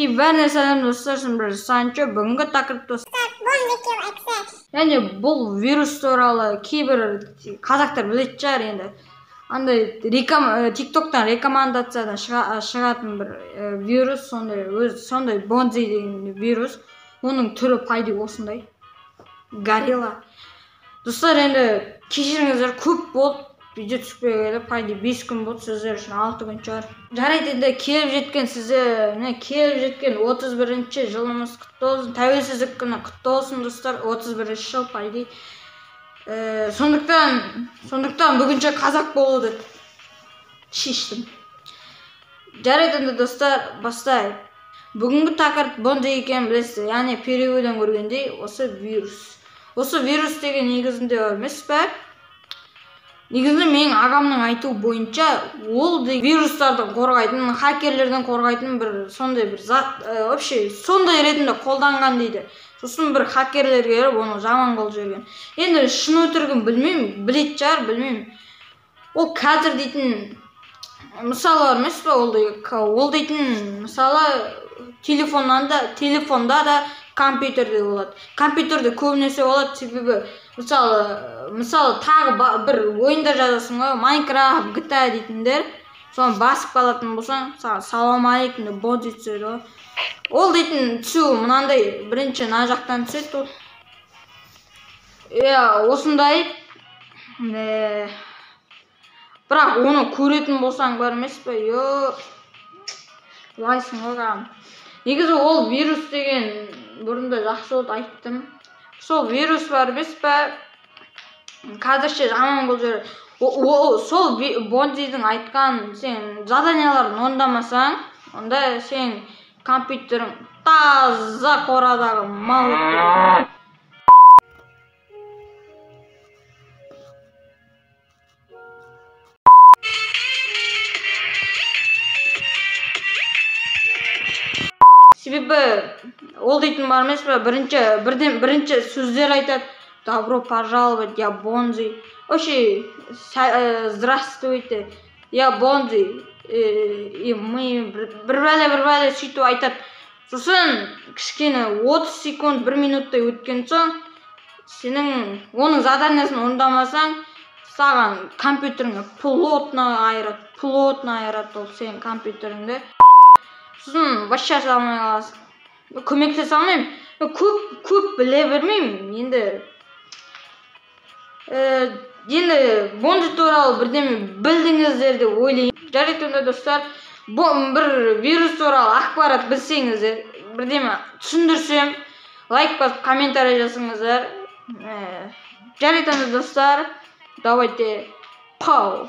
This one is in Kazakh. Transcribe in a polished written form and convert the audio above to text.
бәріне сәлем достар, бір Санчо, бүгінгі тақырып достар. Яғни бұл вирус туралы кейбір қазақтар білетін шығар енді. Андай TikToktан рекомендациядан шығатын бір вирус, сондай Бонзи деген вирус. Оның түрі пайда осындай. Горилла. Достар, енді кешіріңіздер, көп болды. Видео түспегелі пайда 5 күн болды, сіздер үшін 6 күн шығар. Жарайды, енді келіп жеткен 31-ші жылымыз құтты болсын, тәуелсіздік күні құтты болсын достар, 31-ші жыл пайда. Сондықтан бүгінше қазақ болуды шештім. Жарайды, енді достар, бастайық. Бүгінгі тақырып Бонзи екенін білесіздер, яғни переводтан көргендей осы вирус. Осы вирус деген негізінде емес пе? Негізінде менің ағамның айтуы бойынша, ол вирустардан қорғайтын, хакерлерден қорғайтын бір сондай бір зат, вообще сондай ретінде қолданған дейді. Сосын бір хакерлер келіп, оны жаман қылып жіберген. Енді шын өтірігін білмеймін, білетін шығар, білмеймін. Ол қазір дейтін мысалы емес пе, ол дейтін мысалы телефонда да компьютерде болады. Компьютерде көбінесе болады, себебі мысалы тағы бір ойында жазасың ғой, Майнкрафт, GTA дейтіндер, соны басып қалатын болсаң, салам алейкум деп Бонзи түседі ғой. Ол дейтін түсу мынандай, бірінші мына жақтан түседі. Осындай. Бірақ оны көретін болсаң бар емес пе? Лайсың ғой. Негізі ол вирус деген бұрында жақсы болды айттым. Сол вирус бар емес пе? Қазірше жаман қылып жүр. Сол Бонзидің айтқан сен заданияларын орындамасаң, онда сен компьютерің таза қорадағы мал болып. Себебі ол дейтін бар емес пе? Бірінші сөздер айтады. Добро пожаловать, я Бонзи. Вообще, здравствуйте, я Бонзи. И мы бір-бәле сөйтіп айтады. Сосын кішкене 30 секунд, 1 минуттай өткен соң, сенің оның заданиясын орындамасаң, саған компьютеріңе плотно айырады ол сенің компьютеріңді. Сосын вообще салмай қаласың. Көмектесе алмаймын. Көп біле бермеймін. Енді Бонзи туралы бірдеме білдіңіздер деп ойлаймын. Жарайды онда достар, бір вирус туралы ақпарат білсеңіздер, бірдеме түсіндірсем, лайк басып комментарий жазыңыздар. Жарайды онда достар, давайте пау.